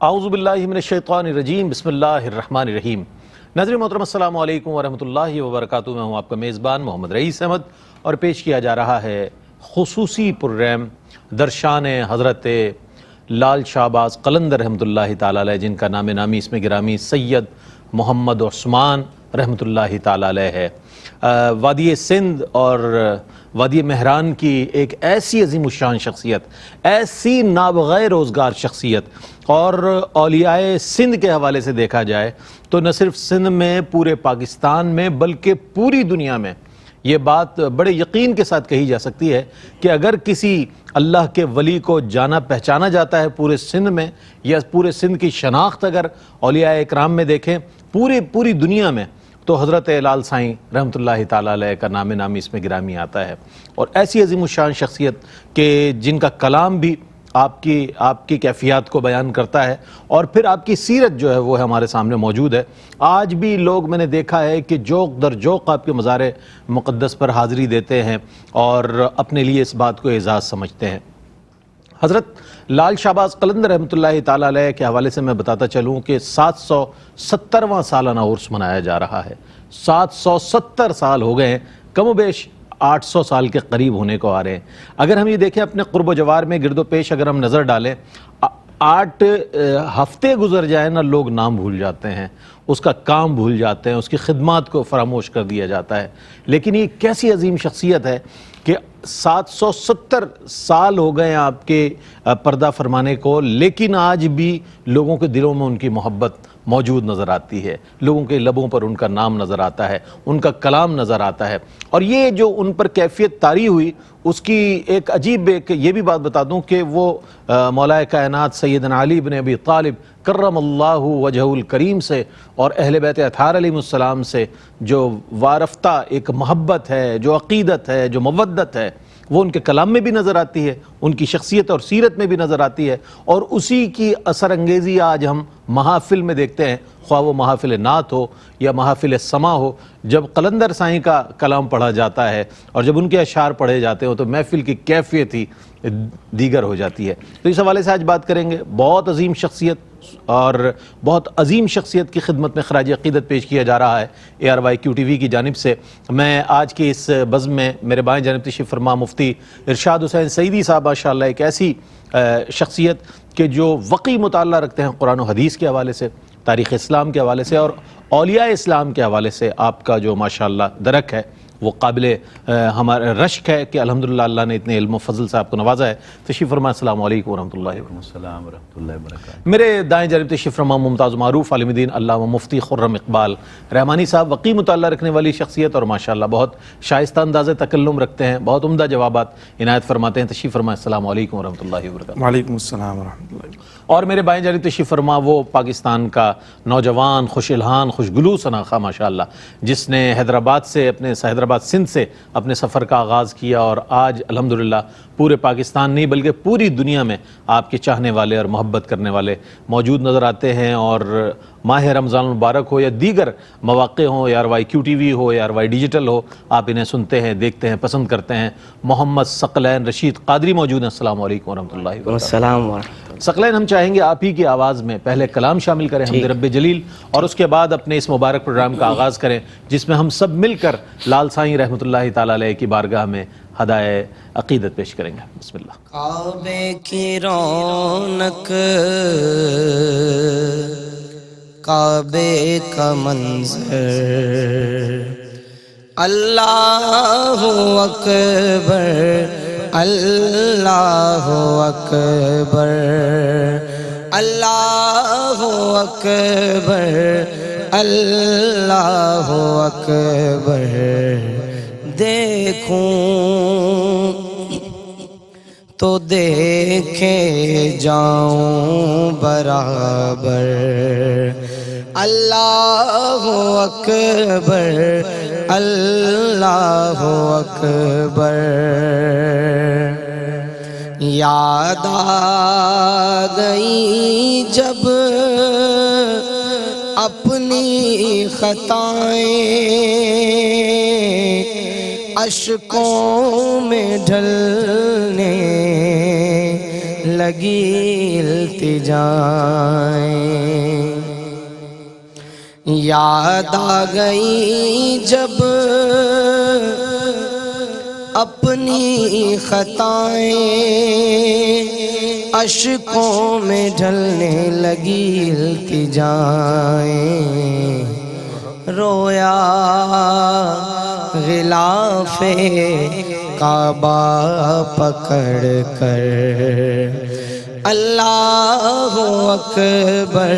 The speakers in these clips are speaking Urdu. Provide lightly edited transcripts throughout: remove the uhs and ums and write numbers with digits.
اعوذ باللہ من الشیطان الرجیم، بسم اللہ الرحمن الرحیم۔ ناظرین محترم السلام علیکم ورحمۃ اللہ وبرکاتہ۔ میں ہوں آپ کا میزبان محمد رئیس احمد اور پیش کیا جا رہا ہے خصوصی پروگرام درشان حضرت لال شہباز قلندر رحمۃ اللہ تعالیٰ علیہ، جن کا نام نامی اسم گرامی سید محمد عثمان رحمۃ اللہ تعالیٰ علیہ ہے۔ وادی سندھ اور وادی مہران کی ایک ایسی عظیم الشان شخصیت، ایسی نابغہ روزگار شخصیت، اور اولیاء سندھ کے حوالے سے دیکھا جائے تو نہ صرف سندھ میں، پورے پاکستان میں، بلکہ پوری دنیا میں یہ بات بڑے یقین کے ساتھ کہی جا سکتی ہے کہ اگر کسی اللہ کے ولی کو جانا پہچانا جاتا ہے پورے سندھ میں، یا پورے سندھ کی شناخت اگر اولیاء اکرام میں دیکھیں پوری دنیا میں، تو حضرت لال سائیں رحمۃ اللہ تعالیٰ علیہ کا نام نامی اس میں گرامی آتا ہے۔ اور ایسی عظیم الشان شخصیت کہ جن کا کلام بھی آپ کی کیفیات کو بیان کرتا ہے، اور پھر آپ کی سیرت جو ہے وہ ہمارے سامنے موجود ہے۔ آج بھی لوگ، میں نے دیکھا ہے کہ جوق در جوق آپ کے مزار مقدس پر حاضری دیتے ہیں اور اپنے لیے اس بات کو اعزاز سمجھتے ہیں۔ حضرت لال شہباز قلندر رحمۃ اللہ تعالیٰ علیہ کے حوالے سے میں بتاتا چلوں کہ 770واں سالانہ عرس منایا جا رہا ہے۔ 770 سال ہو گئے ہیں، کم و بیش 800 سال کے قریب ہونے کو آ رہے ہیں۔ اگر ہم یہ دیکھیں اپنے قرب و جوار میں گرد و پیش اگر ہم نظر ڈالیں، 8 ہفتے گزر جائیں نا، لوگ نام بھول جاتے ہیں، اس کا کام بھول جاتے ہیں، اس کی خدمات کو فراموش کر دیا جاتا ہے۔ لیکن یہ کیسی عظیم شخصیت ہے کہ 770 سال ہو گئے ہیں آپ کے پردہ فرمانے کو، لیکن آج بھی لوگوں کے دلوں میں ان کی محبت موجود نظر آتی ہے، لوگوں کے لبوں پر ان کا نام نظر آتا ہے، ان کا کلام نظر آتا ہے۔ اور یہ جو ان پر کیفیت طاری ہوئی، اس کی ایک عجیب یہ بھی بات بتا دوں کہ وہ مولا کائنات سیدنا علی بن ابی طالب کرم اللہ وجہ الکریم سے اور اہل بیت اطہار علیہ السلام سے جو وارفتہ ایک محبت ہے، جو عقیدت ہے، جو مودت ہے، وہ ان کے کلام میں بھی نظر آتی ہے، ان کی شخصیت اور سیرت میں بھی نظر آتی ہے، اور اسی کی اثر انگیزی آج ہم محافل میں دیکھتے ہیں، خواہ وہ محافل نعت ہو یا محافل سما ہو۔ جب قلندر سائیں کا کلام پڑھا جاتا ہے اور جب ان کے اشعار پڑھے جاتے ہو تو محفل کی کیفیت ہی دیگر ہو جاتی ہے۔ تو اس حوالے سے آج بات کریں گے۔ بہت عظیم شخصیت اور بہت عظیم شخصیت کی خدمت میں خراج عقیدت پیش کیا جا رہا ہے ARYQ-TV کی جانب سے۔ میں آج کی اس بزم میں میرے بائیں جانب تشریف فرما مفتی ارشاد حسین سعیدی صاحب ماشاءاللہ ایک ایسی شخصیت کہ جو وقی مطالعہ رکھتے ہیں قرآن و حدیث کے حوالے سے، تاریخ اسلام کے حوالے سے اور اولیاء اسلام کے حوالے سے آپ کا جو ماشاءاللہ درک ہے وہ قابل ہمارا رشک ہے کہ الحمدللہ اللہ نے اتنے علم و فضل سے آپ کو نوازا ہے۔ تشریف فرما، السلام علیکم ورحمۃ اللہ وبرکاتہ۔ السلام ورحمۃ اللہ وبرکاتہ۔ میرے دائیں جانب تشریف فرما ممتاز معروف عالم دین علامہ مفتی خرم اقبال رحمانی صاحب، وقی مطالعہ رکھنے والی شخصیت اور ماشاءاللہ بہت شائستہ انداز تکلم رکھتے ہیں، بہت عمدہ جوابات عنایت فرماتے ہیں۔ تشریف فرما، السلام علیکم ورحمۃ اللہ وبرکاتہ۔ وعلیکم السلام ورحمۃ اللہ۔ اور میرے بائیں جانب تشریف فرما وہ پاکستان کا نوجوان، خوش الحان، خوشگلو سناخہ ماشاءاللہ، جس نے حیدرآباد سندھ سے اپنے سفر کا آغاز کیا اور آج الحمدللہ پورے پاکستان نہیں بلکہ پوری دنیا میں آپ کے چاہنے والے اور محبت کرنے والے موجود نظر آتے ہیں۔ اور ماہ رمضان المبارک ہو یا دیگر مواقع ہوں، ARYQ-TV ہو یا ARY ڈیجیٹل ہو، آپ انہیں سنتے ہیں، دیکھتے ہیں، پسند کرتے ہیں۔ محمد ثقلین رشید قادری موجود ہیں، السلام علیکم ورحمۃ اللہ وبرکاتہ۔ السلام ورحمۃ اللہ۔ ثقلین، ہم چاہیں گے آپ ہی کی آواز میں پہلے کلام شامل کریں حمد رب جلیل، اور اس کے بعد اپنے اس مبارک پروگرام کا آغاز کریں جس میں ہم سب مل کر لال سائیں رحمۃ اللہ تعالیٰ علیہ کی بارگاہ میں ہدایہ عقیدت پیش کریں گے۔ بسم اللہ۔ کعبے کی رونق، کعبے کا منظر، اللہ اکبر، اللہ اکبر، اللہ اکبر، اللہ اکبر، دیکھوں تو دیکھے جاؤں برابر، اللہ اکبر، اللہ اکبر۔ یاد آ گئی جب اپنی خطائیں، اشکوں میں ڈھلنے لگی التجائیں، یاد آ گئی جب اپنی خطائیں، اشکوں میں ڈھلنے لگی التجائیں، رویا غلاف کعبہ پکڑ کر، اللہ اکبر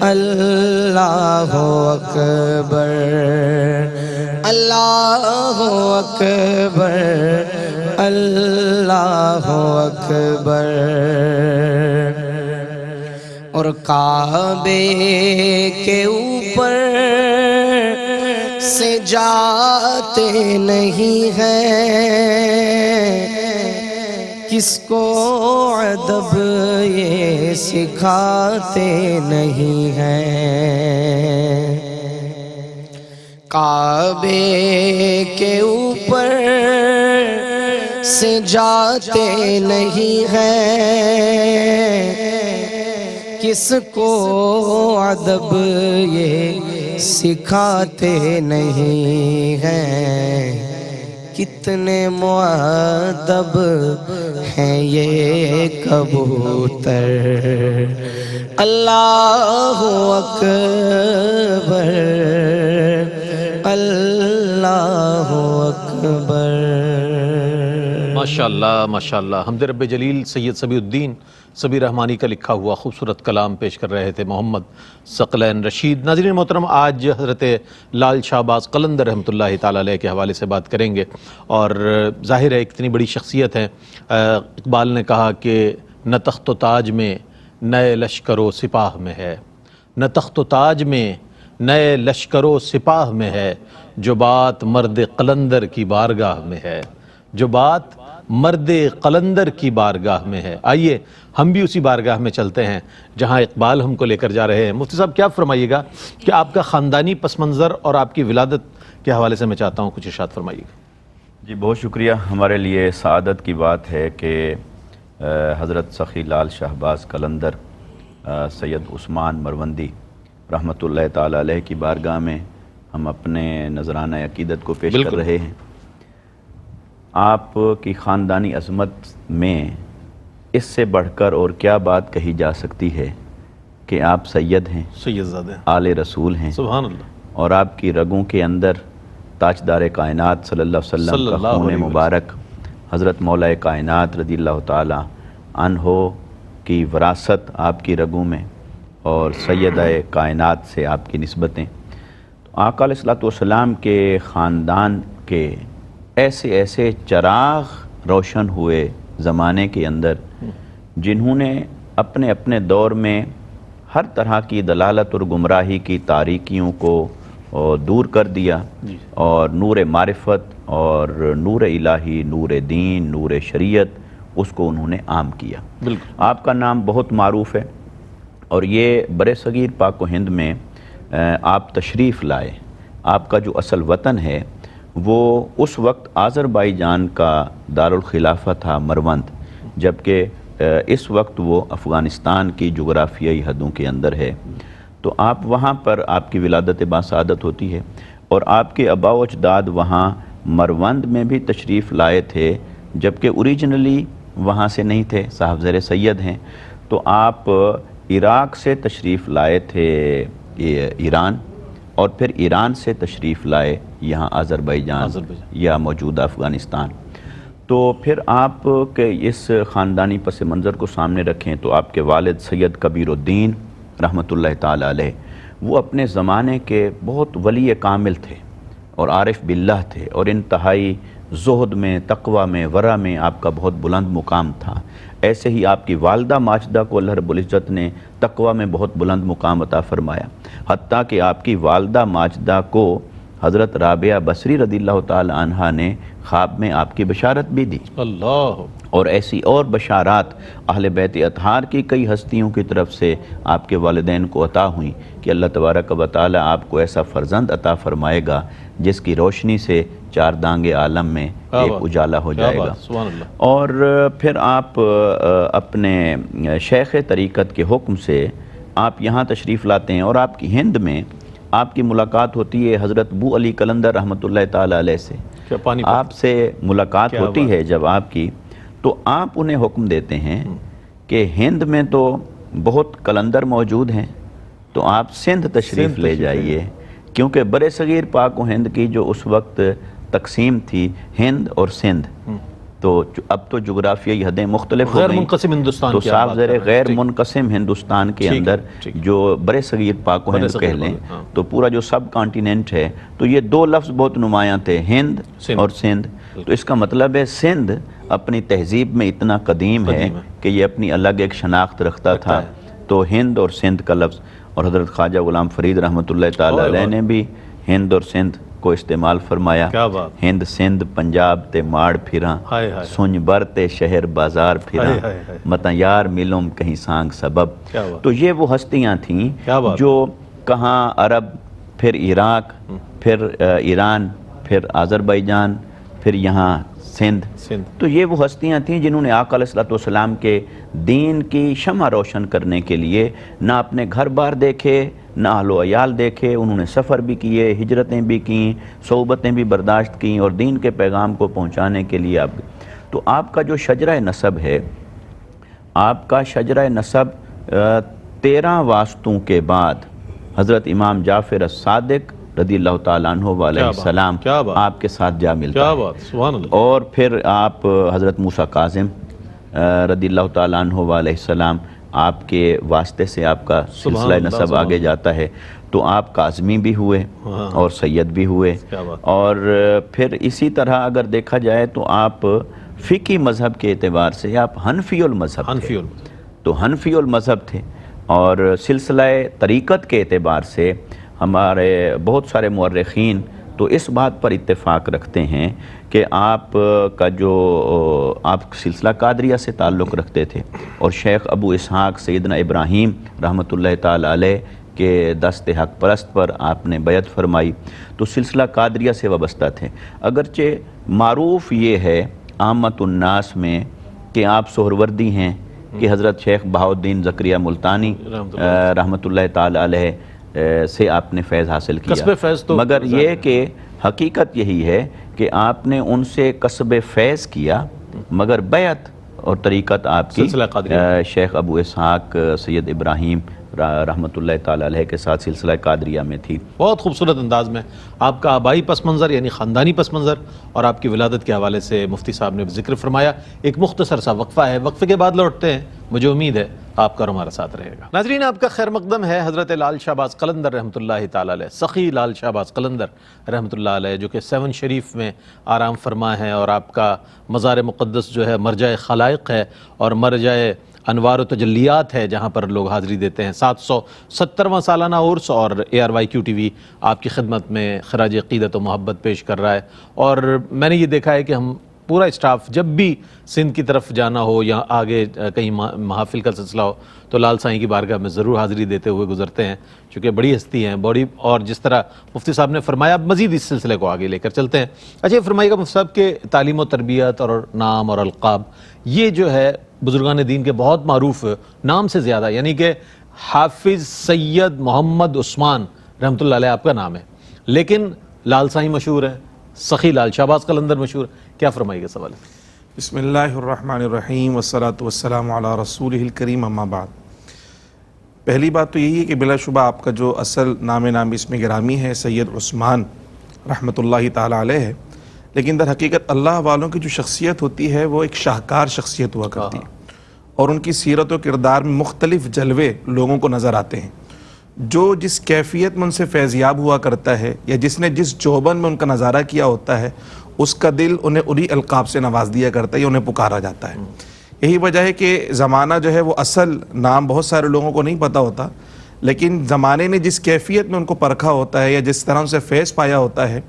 اللہ اکبر اللہ اکبر اللہ اکبر، اور کعبے کے اوپر سے جاتے نہیں ہیں، کس کو ادب یہ سکھاتے نہیں ہیں، کعبے کے اوپر سے جاتے نہیں ہیں، کس کو ادب یہ سکھاتے نہیں ہیں، کتنے مؤدب ہیں یہ کبوتر، اللہ اکبر اللہ اکبر۔ ماشاءاللہ ماشاءاللہ، حمد رب جلیل سید صبی الدین صبی رحمانی کا لکھا ہوا خوبصورت کلام پیش کر رہے تھے محمد ثقلین رشید۔ ناظرین محترم، آج حضرت لال شہباز قلندر رحمۃ اللہ تعالیٰ علیہ کے حوالے سے بات کریں گے، اور ظاہر ہے اتنی بڑی شخصیت ہے۔ اقبال نے کہا کہ نہ تخت و تاج میں نئے لشکر و سپاہ میں ہے، نہ تخت و تاج میں نئے لشکر و سپاہ میں ہے، جو بات مرد قلندر کی بارگاہ میں ہے، جو بات مرد قلندر کی بارگاہ میں ہے۔ آئیے ہم بھی اسی بارگاہ میں چلتے ہیں جہاں اقبال ہم کو لے کر جا رہے ہیں۔ مفتی صاحب کیا فرمائیے گا کہ آپ کا خاندانی پس منظر اور آپ کی ولادت کے حوالے سے میں چاہتا ہوں کچھ ارشاد فرمائیے گا۔ جی بہت شکریہ۔ ہمارے لیے سعادت کی بات ہے کہ حضرت سخی لال شہباز قلندر سید عثمان مروندی رحمۃ اللہ تعالیٰ علیہ کی بارگاہ میں ہم اپنے نذرانہ عقیدت کو پیش کر رہے ہیں۔ آپ کی خاندانی عظمت میں اس سے بڑھ کر اور کیا بات کہی جا سکتی ہے کہ آپ سید ہیں، سید زادہ آل رسول ہیں، سبحان اللہ، اور آپ کی رگوں کے اندر تاجدار کائنات صلی اللہ علیہ وسلم کا خون مبارک حضرت مولا کائنات رضی اللہ تعالی عنہ کی وراثت آپ کی رگوں میں، اور سیدہ کائنات سے آپ کی نسبتیں۔ تو آقا علیہ الصلوۃ والسلام کے خاندان کے ایسے ایسے چراغ روشن ہوئے زمانے کے اندر، جنہوں نے اپنے اپنے دور میں ہر طرح کی دلالت اور گمراہی کی تاریکیوں کو دور کر دیا، اور نور معرفت اور نور الہی، نور دین، نور شریعت، اس کو انہوں نے عام کیا۔ آپ کا نام بہت معروف ہے، اور یہ برِ صغیر پاک و ہند میں آپ تشریف لائے۔ آپ کا جو اصل وطن ہے وہ اس وقت آذربائیجان کا دارالخلافہ تھا مروند، جبکہ اس وقت وہ افغانستان کی جغرافیائی حدوں کے اندر ہے۔ تو آپ وہاں پر آپ کی ولادت باسعادت ہوتی ہے، اور آپ کے آباء و اجداد وہاں مروند میں بھی تشریف لائے تھے، جبکہ اوریجنلی وہاں سے نہیں تھے، صاحب زر سید ہیں۔ تو آپ عراق سے تشریف لائے تھے ایران، اور پھر ایران سے تشریف لائے یہاں آذربائیجان یا موجودہ افغانستان۔ تو پھر آپ کے اس خاندانی پس منظر کو سامنے رکھیں تو آپ کے والد سید کبیر الدین رحمۃ اللہ تعالیٰ علیہ، وہ اپنے زمانے کے بہت ولی کامل تھے اور عارف باللہ تھے، اور انتہائی زہد میں، تقوی میں، ورع میں آپ کا بہت بلند مقام تھا۔ ایسے ہی آپ کی والدہ ماجدہ کو اللہ رب العزت نے تقوی میں بہت بلند مقام عطا فرمایا، حتیٰ کہ آپ کی والدہ ماجدہ کو حضرت رابعہ بصری رضی اللہ تعالی عنہا نے خواب میں آپ کی بشارت بھی دی، اللہ، اور ایسی اور بشارات اہل بیت اطہار کی کئی ہستیوں کی طرف سے آپ کے والدین کو عطا ہوئیں کہ اللہ تبارک و تعالی آپ کو ایسا فرزند عطا فرمائے گا جس کی روشنی سے چار دانگ عالم میں ایک اجالا ہو جائے گا۔ سبحان اللہ۔ اور پھر آپ اپنے شیخ طریقت کے حکم سے آپ یہاں تشریف لاتے ہیں، اور آپ کی ہند میں آپ کی ملاقات ہوتی ہے حضرت بو علی قلندر رحمۃ اللہ تعالی علیہ سے۔ آپ سے ملاقات ہوتی ہے جب آپ کی، تو آپ انہیں حکم دیتے ہیں کہ ہند میں تو بہت قلندر موجود ہیں، تو آپ سندھ تشریف لے جائیے، کیونکہ برِ صغیر پاک و ہند کی جو اس وقت تقسیم تھی ہند اور سندھ، تو اب تو جغرافیائی حدیں مختلف ہو غیر گئیں، منقسم ہندوستان تو کی صاف زیر غیر منقسم ہندوستان کے اندر جو برِ صغیر پاک و ہند کہہ لیں، تو پورا جو سب کانٹیننٹ ہے، تو یہ دو لفظ بہت نمایاں تھے، ہند اور سندھ۔ تو اس کا مطلب ہے سندھ اپنی تہذیب میں اتنا قدیم ہے کہ یہ اپنی الگ ایک شناخت رکھتا تھا، تو ہند اور سندھ کا لفظ، اور حضرت خواجہ غلام فرید رحمۃ اللہ تعالی علیہ نے بھی ہند اور سندھ کو استعمال فرمایا۔ ہند سندھ پنجاب تے ماڑ پھراں، سنج بر تے شہر بازار پھراں، متاں یار ملوم کہیں سانگ سبب۔ تو یہ وہ ہستیاں تھیں جو کہاں عرب، پھر عراق، پھر ایران، پھر آذربائیجان، پھر یہاں سندھ، تو یہ وہ ہستیاں تھیں جنہوں نے آقا علیہ الصلوۃ والسلام کے دین کی شمع روشن کرنے کے لیے نہ اپنے گھر بار دیکھے، نہ اہل و عیال دیکھے، انہوں نے سفر بھی کیے، ہجرتیں بھی کیں، صحبتیں بھی برداشت کیں، اور دین کے پیغام کو پہنچانے کے لیے تو آپ کا جو شجرہ نسب ہے، آپ کا شجرہ نسب 13 واسطوں کے بعد حضرت امام جعفر الصادق رضی اللہ تعالیٰ عنہ علیہ السلام آپ کے ساتھ جا ملتا ہے، اور پھر آپ حضرت موسیٰ کاظم رضی اللہ تعالیٰ عنہ علیہ السلام آپ کے واسطے سے آپ کا سلسلہ نسب آگے جاتا ہے، تو آپ کاظمی بھی ہوئے اور سید بھی ہوئے، اور پھر اسی طرح اگر دیکھا جائے تو آپ فقہی مذہب کے اعتبار سے آپ حنفی المذہب تھے، تو حنفی المذہب تھے، اور سلسلہ طریقت کے اعتبار سے ہمارے بہت سارے مورخین تو اس بات پر اتفاق رکھتے ہیں کہ آپ کا جو آپ سلسلہ قادریہ سے تعلق رکھتے تھے، اور شیخ ابو اسحاق سیدنا ابراہیم رحمۃ اللہ تعالی علیہ کے دست حق پرست پر آپ نے بیعت فرمائی، تو سلسلہ قادریہ سے وابستہ تھے۔ اگرچہ معروف یہ ہے عامت الناس میں کہ آپ سہروردی ہیں، کہ حضرت شیخ بہاؤالدین زکریا ملتانی رحمۃ اللہ تعالی علیہ سے آپ نے فیض حاصل کیا، مگر یہ کہ حقیقت یہی ہے کہ آپ نے ان سے کسب فیض کیا، مگر بیعت اور طریقت آپ کی شیخ ابو اسحاق سید ابراہیم رحمۃ اللہ تعالی علیہ کے ساتھ سلسلہ قادریہ میں تھی۔ بہت خوبصورت انداز میں آپ کا آبائی پس منظر یعنی خاندانی پس منظر اور آپ کی ولادت کے حوالے سے مفتی صاحب نے ذکر فرمایا۔ ایک مختصر سا وقفہ ہے، وقفے کے بعد لوٹتے ہیں، مجھے امید ہے آپ کا اور ہمارا ساتھ رہے گا۔ ناظرین، آپ کا خیر مقدم ہے حضرت لال شہباز قلندر رحمۃ اللہ تعالی علیہ، سخی لال شہباز قلندر رحمۃ اللہ علیہ، جو کہ 7 شریف میں آرام فرما ہے، اور آپ کا مزار مقدس جو ہے مرجع خلائق ہے اور مرجع انوار و تجلیات ہے، جہاں پر لوگ حاضری دیتے ہیں۔ 770واں سالانہ عرس، اور ARYQ TV آپ کی خدمت میں خراج عقیدت و محبت پیش کر رہا ہے، اور میں نے یہ دیکھا ہے کہ ہم پورا اسٹاف جب بھی سندھ کی طرف جانا ہو یا آگے کہیں محافل کا سلسلہ ہو تو لال سائیں کی بارگاہ میں ضرور حاضری دیتے ہوئے گزرتے ہیں، چونکہ بڑی ہستی ہیں بڑی، اور جس طرح مفتی صاحب نے فرمایا اب مزید اس سلسلے کو آگے لے کر چلتے ہیں۔ اچھا، یہ فرمائیے گا مفتی صاحب کہ تعلیم و تربیت اور نام اور القاب، یہ جو ہے بزرگان دین کے بہت معروف نام سے زیادہ، یعنی کہ حافظ سید محمد عثمان رحمۃ اللہ علیہ آپ کا نام ہے، لیکن لال سائیں مشہور ہے، سخی لال شہباز قلندر مشہور، کیا فرمائیے گا سوال؟ بسم اللہ الرحمن الرحیم والصلاة والسلام علی رسولہ الکریم، اما بعد۔ پہلی بات تو یہی ہے کہ بلا شبہ آپ کا جو اصل نام اسم گرامی ہے سید عثمان رحمۃ اللہ تعالی علیہ ہے، لیکن در حقیقت اللہ والوں کی جو شخصیت ہوتی ہے وہ ایک شاہکار شخصیت ہوا کرتی ہے، اور ان کی سیرت و کردار میں مختلف جلوے لوگوں کو نظر آتے ہیں۔ جو جس کیفیت میں ان سے فیضیاب ہوا کرتا ہے، یا جس نے جس جوبن میں ان کا نظارہ کیا ہوتا ہے، اس کا دل انہیں انہی القاب سے نواز دیا کرتا ہے یا انہیں پکارا جاتا ہے۔ یہی وجہ ہے کہ زمانہ جو ہے وہ اصل نام بہت سارے لوگوں کو نہیں پتہ ہوتا، لیکن زمانے نے جس کیفیت میں ان کو پرکھا ہوتا ہے یا جس طرح سے فیض پایا ہوتا ہے،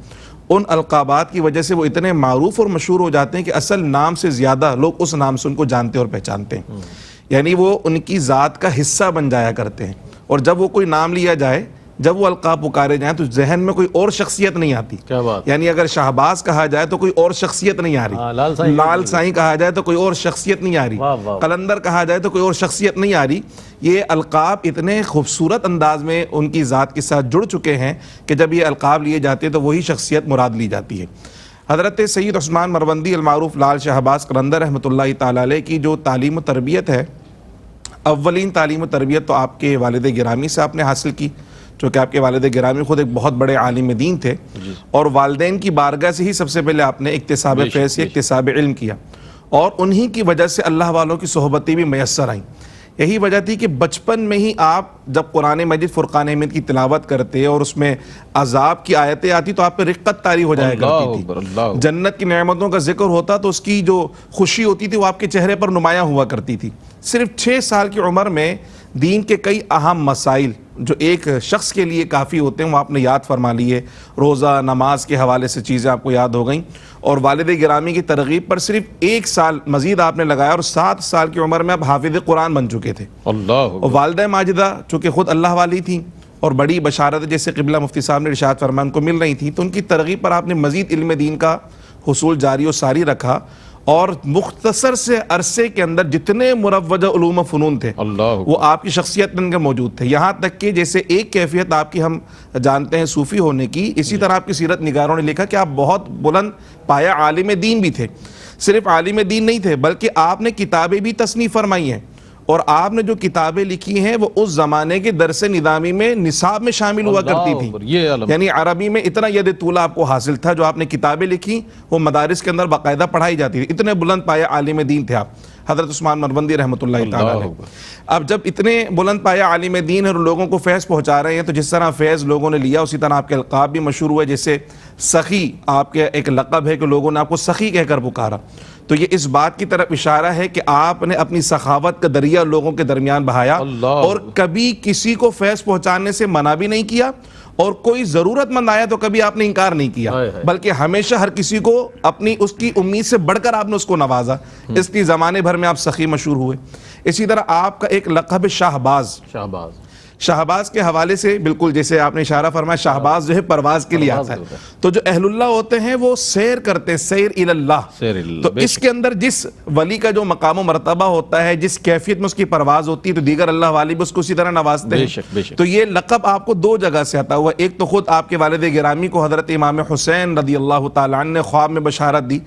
ان القابات کی وجہ سے وہ اتنے معروف اور مشہور ہو جاتے ہیں کہ اصل نام سے زیادہ لوگ اس نام سے ان کو جانتے اور پہچانتے ہیں، یعنی وہ ان کی ذات کا حصہ بن جایا کرتے ہیں۔ اور جب وہ کوئی نام لیا جائے، جب وہ القاب پکارے جائیں تو ذہن میں کوئی اور شخصیت نہیں آتی۔ کیا بات، یعنی اگر شہباز کہا جائے تو کوئی اور شخصیت نہیں آ رہی، لال سائیں کہا جائے تو کوئی اور شخصیت نہیں آ رہی، قلندر کہا جائے تو کوئی اور شخصیت نہیں آ رہی۔ یہ القاب اتنے خوبصورت انداز میں ان کی ذات کے ساتھ جڑ چکے ہیں کہ جب یہ القاب لیے جاتے ہیں تو وہی شخصیت مراد لی جاتی ہے۔ حضرت سید عثمان مروندی المعروف لال شہباز قلندر رحمۃ اللہ تعالی علیہ کی جو تعلیم و تربیت ہے، اولین تعلیم و تربیت تو آپ کے والد گرامی سے آپ نے حاصل کی، چونکہ آپ کے والد گرامی خود ایک بہت بڑے عالم دین تھے، اور والدین کی بارگاہ سے ہی سب سے پہلے آپ نے اکتساب فیض یا اکتساب علم کیا، اور انہی کی وجہ سے اللہ والوں کی صحبتیں بھی میسر آئیں۔ یہی وجہ تھی کہ بچپن میں ہی آپ جب قرآن مجید فرقان حمید کی تلاوت کرتے اور اس میں عذاب کی آیتیں آتی تو آپ پہ رقت طاری ہو جایا کرتی تھی، جنت کی نعمتوں کا ذکر ہوتا تو اس کی جو خوشی ہوتی تھی وہ آپ کے چہرے پر نمایاں ہوا کرتی تھی۔ صرف 6 سال کی عمر میں دین کے کئی اہم مسائل جو ایک شخص کے لیے کافی ہوتے ہیں وہ آپ نے یاد فرما لیے، روزہ نماز کے حوالے سے چیزیں آپ کو یاد ہو گئیں، اور والد گرامی کی ترغیب پر صرف 1 سال مزید آپ نے لگایا اور 7 سال کی عمر میں آپ حافظ قرآن بن چکے تھے۔ اور والدہ ماجدہ چونکہ خود اللہ والی تھیں اور بڑی بشارت جیسے قبلہ مفتی صاحب نے ارشاد فرمایا ان کو مل رہی تھی، تو ان کی ترغیب پر آپ نے مزید علم دین کا حصول جاری و ساری رکھا، اور مختصر سے عرصے کے اندر جتنے مروجہ علوم و فنون تھے وہ آپ کی شخصیت میں موجود تھے۔ یہاں تک کہ جیسے ایک کیفیت آپ کی ہم جانتے ہیں صوفی ہونے کی، اسی طرح آپ کی سیرت نگاروں نے لکھا کہ آپ بہت بلند پایہ عالم دین بھی تھے۔ صرف عالم دین نہیں تھے بلکہ آپ نے کتابیں بھی تصنیف فرمائی ہیں، اور آپ نے جو کتابیں لکھی ہیں وہ اس زمانے کے درس نظامی میں نصاب میں شامل ہوا کرتی تھی، یعنی عربی میں اتنا ید طولہ آپ کو حاصل تھا، جو آپ نے کتابیں لکھی وہ مدارس کے اندر باقاعدہ پڑھائی جاتی تھی، اتنے بلند پایہ عالم دین تھے آپ حضرت عثمان مروندی رحمۃ اللہ تعالی علیہ۔ اب جب اتنے بلند پایہ عالم دین اور لوگوں کو فیض پہنچا رہے ہیں تو جس طرح فیض لوگوں نے لیا اسی طرح آپ کے القاب بھی مشہور ہوئے، جیسے سخی آپ کے ایک لقب ہے کہ لوگوں نے آپ کو سخی کہہ کر پکارا، تو یہ اس بات کی طرف اشارہ ہے کہ آپ نے اپنی سخاوت کا دریا لوگوں کے درمیان بہایا، اور کبھی کسی کو فیض پہنچانے سے منع بھی نہیں کیا، اور کوئی ضرورت مند آیا تو کبھی آپ نے انکار نہیں کیا، بلکہ ہمیشہ ہر کسی کو اپنی اس کی امید سے بڑھ کر آپ نے اس کو نوازا، اس لیے زمانے بھر میں آپ سخی مشہور ہوئے۔ اسی طرح آپ کا ایک لقب شہباز کے حوالے سے بالکل جیسے آپ نے اشارہ فرمایا، شہباز جو ہے پرواز کے لیے آتا ہے، تو جو اہل اللہ ہوتے ہیں وہ سیر کرتے ہیں، سیر اللہ، تو اس کے اندر جس ولی کا جو مقام و مرتبہ ہوتا ہے، جس کیفیت میں اس کی پرواز ہوتی ہے تو دیگر اللہ والی بھی اس کو اسی طرح نوازتے ہیں۔ تو یہ لقب آپ کو 2 جگہ سے آتا ہوا، ایک تو خود آپ کے والد گرامی کو حضرت امام حسین رضی اللہ تعالیٰ عنہ نے خواب میں بشارت دی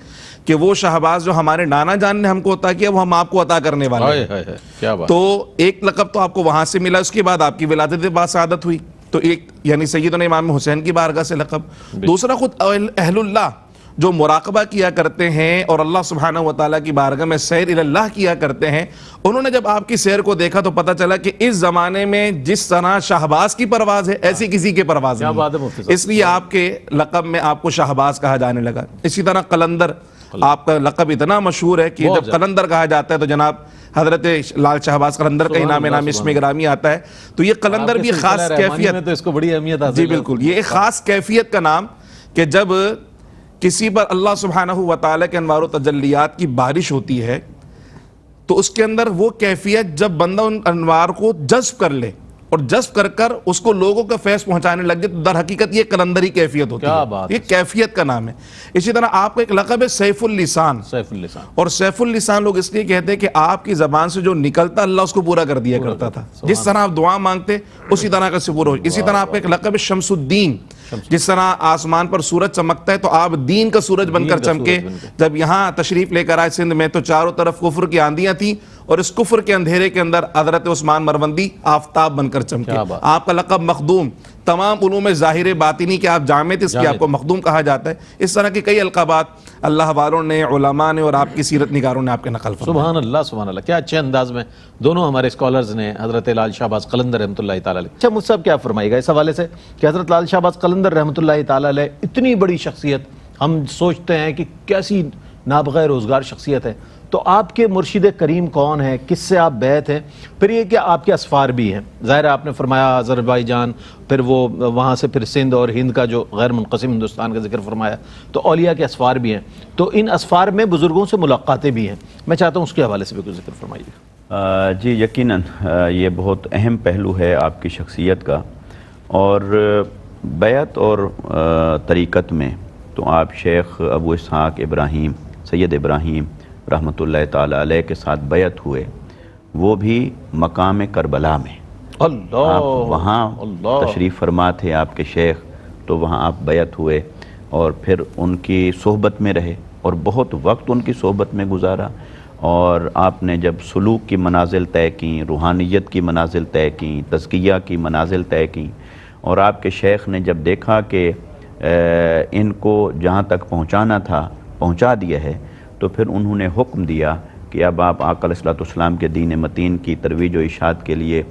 کہ وہ شہباز جو ہمارے نانا جان نے ہم کو عطا کیا وہ ہم آپ کو عطا کرنے والے ہیں، تو ایک لقب تو آپ کو وہاں سے ملا، اس کے بعد آپ کی ولادت باسعادت ہوئی، تو ایک یعنی سیدنا امام حسین کی بارگاہ سے لقب، دوسرا خود اہل اللہ جو مراقبہ کیا کرتے ہیں اور اللہ سبحانہ وتعالیٰ کی بارگاہ میں سیر اللہ کیا کرتے ہیں، انہوں نے جب آپ کی سیر کو دیکھا تو پتہ چلا کہ اس زمانے میں جس طرح شہباز کی پرواز ہے ایسی کسی کے پرواز نہیں، اس لیے آپ کے لقب میں آپ کو شہباز کہا جانے لگا۔ اسی طرح قلندر آپ کا لقب اتنا مشہور ہے کہ جب قلندر کہا جاتا ہے تو جناب حضرت لال شہباز قلندر کا ہی نام اس میں گرامی آتا ہے، تو یہ قلندر بھی خاص کیفیت، تو اس کو بڑی اہمیت حاصل ہے، جی بالکل، یہ ایک خاص کیفیت کا نام کہ جب کسی پر اللہ سبحانہ وتعالی کے انوار و تجلیات کی بارش ہوتی ہے تو اس کے اندر وہ کیفیت جب بندہ ان انوار کو جذب کر لے اور جذب کر کر اس کو لوگوں کا فیض پہنچانے لگ جائے تو در حقیقت یہ قلندری کیفیت ہوتی ہے، یہ کیفیت کا نام ہے۔ اسی طرح آپ کا ایک لقب ہے سیف اللسان، اور سیف اللسان لوگ اس لیے کہتے ہیں کہ آپ کی زبان سے جو نکلتا اللہ اس کو پورا کر دیا کرتا تھا، جس طرح آپ دعا مانگتے اسی طرح کا سے پورا ہو۔ اسی طرح آپ کا ایک لقب ہے شمس الدین، جس طرح آسمان پر سورج چمکتا ہے تو آپ دین کا سورج بن کر چمکے۔ جب یہاں تشریف لے کر آئے سندھ میں تو چاروں طرف کفر کی آندیاں تھیں، اور اس کفر کے اندھیرے کے اندر حضرت عثمان مروندی آفتاب بن کر چمکے۔ آپ کا لقب مخدوم، تمام علوم ظاہر باطنی کے آپ جامع تھے، اس کی آپ کو مخدوم کہا جاتا ہے۔ اس طرح کے کئی القابات اللہ والوں نے، علماء نے اور آپ کی سیرت نگاروں نے آپ کے نقل فرمائے۔ سبحان اللہ سبحان اللہ، کیا اچھے انداز میں دونوں ہمارے اسکالرز نے حضرت لال شہباز قلندر رحمۃ اللہ تعالیٰ علیہ۔ اچھا مجھ صاحب کیا فرمائے گا اس حوالے سے کہ حضرت لال شہباز قلندر رحمۃ اللہ تعالیٰ علیہ اتنی بڑی شخصیت، ہم سوچتے ہیں کہ کیسی نابغہ روزگار شخصیت ہے، تو آپ کے مرشد کریم کون ہیں، کس سے آپ بیعت ہیں؟ پھر یہ کہ آپ کے اسفار بھی ہیں، ظاہر ہے آپ نے فرمایا آذربائیجان، پھر وہ وہاں سے پھر سندھ اور ہند کا جو غیر منقسم ہندوستان کا ذکر فرمایا، تو اولیاء کے اسفار بھی ہیں، تو ان اسفار میں بزرگوں سے ملاقاتیں بھی ہیں، میں چاہتا ہوں اس کے حوالے سے بھی کچھ ذکر فرمائیے۔ جی یقیناً یہ بہت اہم پہلو ہے آپ کی شخصیت کا، اور بیعت اور طریقت میں تو آپ شیخ ابو اسحاق ابراہیم سید ابراہیم رحمۃ اللہ تعالی علیہ کے ساتھ بیعت ہوئے، وہ بھی مقام کربلا میں۔ اللہ آپ وہاں تشریف فرما تھے آپ کے شیخ، تو وہاں آپ بیعت ہوئے اور پھر ان کی صحبت میں رہے اور بہت وقت ان کی صحبت میں گزارا، اور آپ نے جب سلوک کی منازل طے کیں، روحانیت کی منازل طے کیں، تزکیہ کی منازل طے کیں، اور آپ کے شیخ نے جب دیکھا کہ ان کو جہاں تک پہنچانا تھا پہنچا دیا ہے، تو پھر انہوں نے حکم دیا کہ اب آپ آقا علیہ السلام کے دین متین کی ترویج و اشاعت کے لیے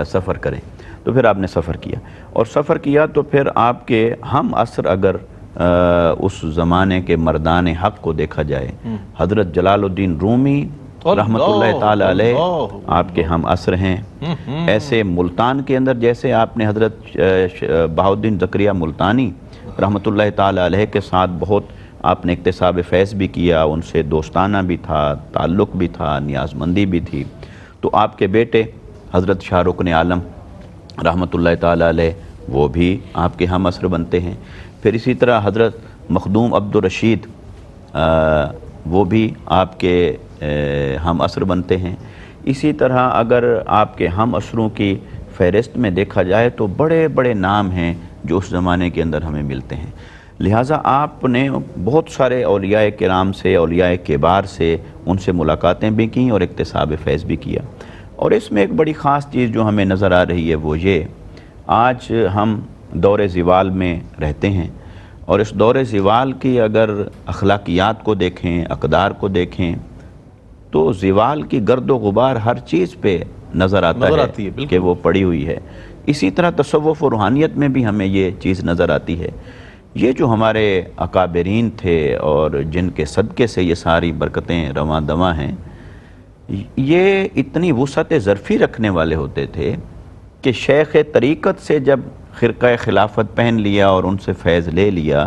سفر کریں۔ تو پھر آپ نے سفر کیا، اور سفر کیا تو پھر آپ کے ہم عصر اگر اس زمانے کے مردان حق کو دیکھا جائے، حضرت جلال الدین رومی رحمۃ اللہ تعالی علیہ آپ کے ہم عصر ہیں۔ ایسے ملتان کے اندر جیسے آپ نے حضرت بہاؤالدین زکریہ ملتانی رحمۃ اللہ تعالی علیہ کے ساتھ بہت آپ نے اکتساب فیض بھی کیا، ان سے دوستانہ بھی تھا، تعلق بھی تھا، نیاز مندی بھی تھی، تو آپ کے بیٹے حضرت شاہ رکن عالم رحمۃ اللہ تعالی علیہ وہ بھی آپ کے ہم عصر بنتے ہیں۔ پھر اسی طرح حضرت مخدوم عبد الرشید وہ بھی آپ کے ہم عصر بنتے ہیں۔ اسی طرح اگر آپ کے ہم عصروں کی فہرست میں دیکھا جائے تو بڑے بڑے نام ہیں جو اس زمانے کے اندر ہمیں ملتے ہیں۔ لہٰذا آپ نے بہت سارے اولیاء کرام سے، اولیاء کبار سے، ان سے ملاقاتیں بھی کیں اور اکتساب فیض بھی کیا۔ اور اس میں ایک بڑی خاص چیز جو ہمیں نظر آ رہی ہے وہ یہ، آج ہم دور زوال میں رہتے ہیں، اور اس دور زوال کی اگر اخلاقیات کو دیکھیں، اقدار کو دیکھیں، تو زوال کی گرد و غبار ہر چیز پہ نظر آتا ہے کہ وہ پڑی ہوئی ہے۔ اسی طرح تصوف و روحانیت میں بھی ہمیں یہ چیز نظر آتی ہے۔ یہ جو ہمارے اکابرین تھے اور جن کے صدقے سے یہ ساری برکتیں رواں دواں ہیں، یہ اتنی وسعت ظرفی رکھنے والے ہوتے تھے کہ شیخ طریقت سے جب خرقہ خلافت پہن لیا اور ان سے فیض لے لیا،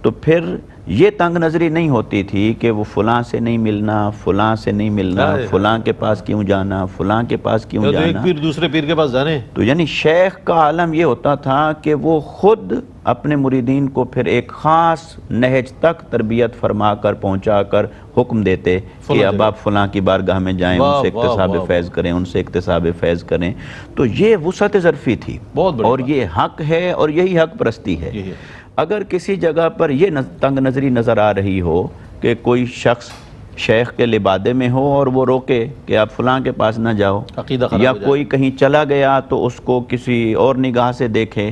تو پھر یہ تنگ نظری نہیں ہوتی تھی کہ وہ فلاں سے نہیں ملنا، فلاں سے نہیں ملنا، فلاں کے پاس کیوں جانا، فلاں کے پاس کیوں جانا، ایک پیر دوسرے پیر کے پاس جانے۔ تو یعنی شیخ کا عالم یہ ہوتا تھا کہ وہ خود اپنے مریدین کو پھر ایک خاص نہج تک تربیت فرما کر پہنچا کر حکم دیتے کہ اب آپ فلاں کی بارگاہ میں جائیں، ان سے اکتساب فیض کریں، ان سے اکتساب فیض کریں۔ تو یہ وسعت ظرفی تھی، اور یہ حق ہے، اور یہی حق پرستی ہے۔ اگر کسی جگہ پر یہ تنگ نظری نظر آ رہی ہو کہ کوئی شخص شیخ کے لبادے میں ہو اور وہ روکے کہ آپ فلاں کے پاس نہ جاؤ، یا کوئی کہیں چلا گیا تو اس کو کسی اور نگاہ سے دیکھے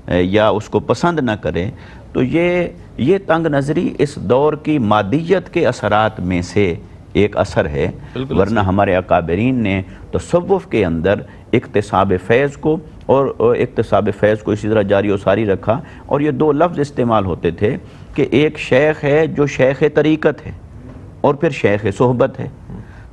یا اس کو پسند نہ کرے، تو یہ تنگ نظری اس دور کی مادیت کے اثرات میں سے ایک اثر ہے۔ ورنہ ہمارے اکابرین نے تصوف کے اندر اکتساب فیض کو اور اکتساب فیض کو اسی طرح جاری و ساری رکھا، اور یہ دو لفظ استعمال ہوتے تھے کہ ایک شیخ ہے جو شیخ طریقت ہے، اور پھر شیخ صحبت ہے۔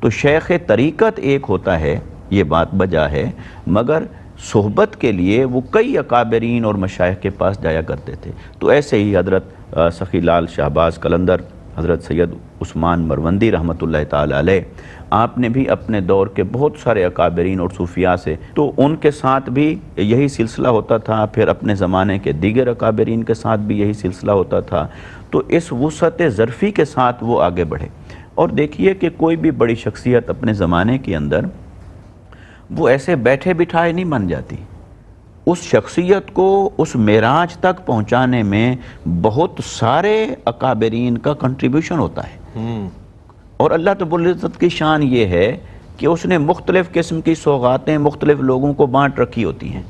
تو شیخ طریقت ایک ہوتا ہے، یہ بات بجا ہے، مگر صحبت کے لیے وہ کئی اکابرین اور مشائخ کے پاس جایا کرتے تھے۔ تو ایسے ہی حضرت سخی لال شہباز قلندر، حضرت سید عثمان مروندی رحمۃ اللہ تعالی علیہ، آپ نے بھی اپنے دور کے بہت سارے اکابرین اور صوفیاء سے، تو ان کے ساتھ بھی یہی سلسلہ ہوتا تھا، پھر اپنے زمانے کے دیگر اکابرین کے ساتھ بھی یہی سلسلہ ہوتا تھا۔ تو اس وسعت ظرفی کے ساتھ وہ آگے بڑھے۔ اور دیکھیے کہ کوئی بھی بڑی شخصیت اپنے زمانے کے اندر وہ ایسے بیٹھے بٹھائے نہیں بن جاتی، اس شخصیت کو اس معراج تک پہنچانے میں بہت سارے اکابرین کا کنٹریبیوشن ہوتا ہے۔ اور اللہ رب العزت کی شان یہ ہے کہ اس نے مختلف قسم کی سوغاتیں مختلف لوگوں کو بانٹ رکھی ہوتی ہیں۔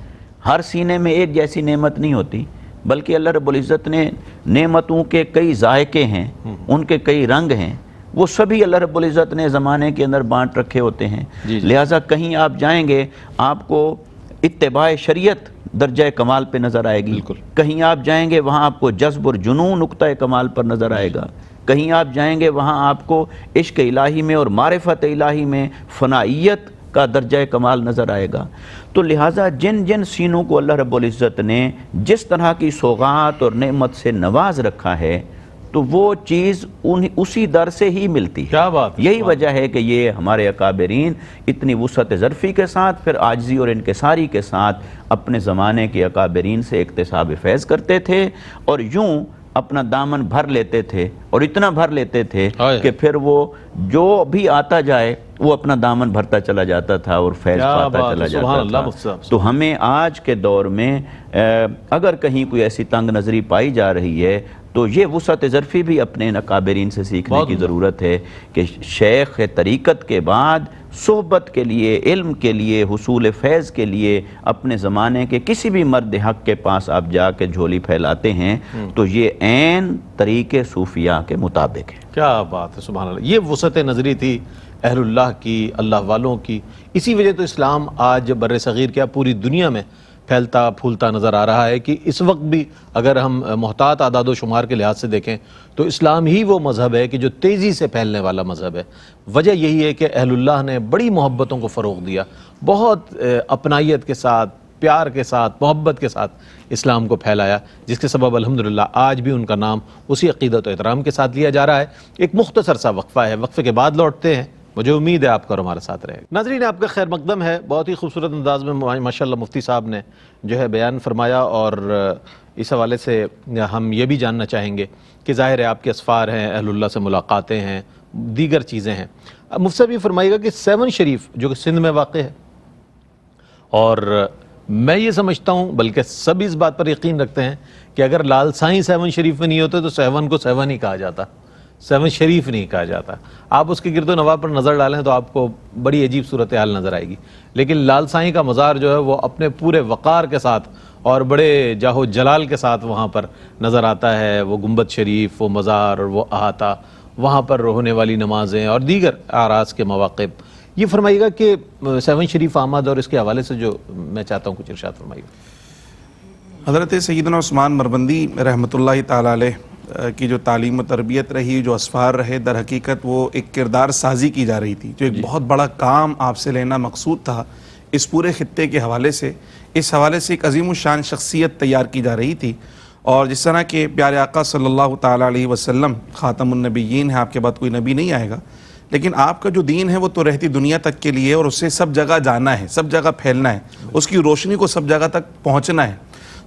ہر سینے میں ایک جیسی نعمت نہیں ہوتی، بلکہ اللہ رب العزت نے نعمتوں کے کئی ذائقے ہیں، ان کے کئی رنگ ہیں، وہ سبھی اللہ رب العزت نے زمانے کے اندر بانٹ رکھے ہوتے ہیں۔ لہٰذا کہیں آپ جائیں گے آپ کو اتباع شریعت درجہ کمال پہ نظر آئے گی، کہیں آپ جائیں گے وہاں آپ کو جذب اور جنون نقطہ کمال پر نظر آئے گا، کہیں آپ جائیں گے وہاں آپ کو عشق الہی میں اور معرفت الہی میں فنائیت کا درجہ کمال نظر آئے گا۔ تو لہٰذا جن جن سینوں کو اللہ رب العزت نے جس طرح کی سوغات اور نعمت سے نواز رکھا ہے تو وہ چیز اسی در سے ہی ملتی ہے۔ کیا بات ہے، یہی وجہ ہے کہ یہ ہمارے اکابرین اتنی وسعت ظرفی کے ساتھ پھر عاجزی اور انکساری کے ساتھ اپنے زمانے کے اکابرین سے اکتساب فیض کرتے تھے اور یوں اپنا دامن بھر لیتے تھے، اور اتنا بھر لیتے تھے کہ پھر وہ جو بھی آتا جائے وہ اپنا دامن بھرتا چلا جاتا تھا اور فیض پاتا چلا جاتا تھا۔ تو ہمیں آج کے دور میں اگر کہیں کوئی ایسی تنگ نظری پائی جا رہی ہے تو یہ وسعت ظرفی بھی اپنے اکابرین سے سیکھنے کی ضرورت ہے کہ شیخ طریقت کے بعد صحبت کے لیے، علم کے لیے، حصول فیض کے لیے اپنے زمانے کے کسی بھی مرد حق کے پاس آپ جا کے جھولی پھیلاتے ہیں تو یہ عین طریقے صوفیاء کے مطابق ہے۔ کیا بات ہے، سبحان اللہ۔ یہ وسعت نظری تھی اہل اللہ کی، اللہ والوں کی۔ اسی وجہ تو اسلام آج بر صغیر کیا پوری دنیا میں پھیلتا پھولتا نظر آ رہا ہے کہ اس وقت بھی اگر ہم محتاط اعداد و شمار کے لحاظ سے دیکھیں تو اسلام ہی وہ مذہب ہے کہ جو تیزی سے پھیلنے والا مذہب ہے۔ وجہ یہی ہے کہ اہل اللہ نے بڑی محبتوں کو فروغ دیا، بہت اپنائیت کے ساتھ، پیار کے ساتھ، محبت کے ساتھ اسلام کو پھیلایا، جس کے سبب الحمدللہ آج بھی ان کا نام اسی عقیدت و احترام کے ساتھ لیا جا رہا ہے۔ ایک مختصر سا وقفہ ہے، وقفے کے بعد لوٹتے ہیں۔ مجھے امید ہے آپ کا اور ہمارے ساتھ رہے گا۔ ناظرین، آپ کا خیر مقدم ہے۔ بہت ہی خوبصورت انداز میں ماشاءاللہ مفتی صاحب نے جو ہے بیان فرمایا، اور اس حوالے سے ہم یہ بھی جاننا چاہیں گے کہ ظاہر ہے آپ کے اسفار ہیں، اہل اللہ سے ملاقاتیں ہیں، دیگر چیزیں ہیں۔ مفتی صاحب یہ فرمائیے گا کہ 7 شریف جو کہ سندھ میں واقع ہے، اور میں یہ سمجھتا ہوں بلکہ سب اس بات پر یقین رکھتے ہیں کہ اگر لال سائیں 7 شریف میں نہیں ہوتے تو 7 کو 7 ہی کہا جاتا، 7 شریف نہیں کہا جاتا۔ آپ اس کے گرد و نواح پر نظر ڈالیں تو آپ کو بڑی عجیب صورتحال نظر آئے گی، لیکن لال سائیں کا مزار جو ہے وہ اپنے پورے وقار کے ساتھ اور بڑے جاہ و جلال کے ساتھ وہاں پر نظر آتا ہے۔ وہ گنبد شریف، وہ مزار اور وہ احاطہ، وہاں پر ہونے والی نمازیں اور دیگر اعراض کے مواقع۔ یہ فرمائیے گا کہ 7 شریف آمد اور اس کے حوالے سے جو میں چاہتا ہوں کچھ ارشاد فرمائیے گا۔ حضرت سیدنا عثمان مربندی رحمۃ اللہ تعالی علیہ کی جو تعلیم و تربیت رہی، جو اسفار رہے، در حقیقت وہ ایک کردار سازی کی جا رہی تھی، جو ایک بہت بڑا کام آپ سے لینا مقصود تھا اس پورے خطے کے حوالے سے۔ اس حوالے سے ایک عظیم الشان شخصیت تیار کی جا رہی تھی، اور جس طرح کہ پیارے آقا صلی اللہ تعالیٰ علیہ وسلم خاتم النبیین ہے، آپ کے بعد کوئی نبی نہیں آئے گا، لیکن آپ کا جو دین ہے وہ تو رہتی دنیا تک کے لیے، اور اسے سب جگہ جانا ہے، سب جگہ پھیلنا ہے، اس کی روشنی کو سب جگہ تک پہنچنا ہے۔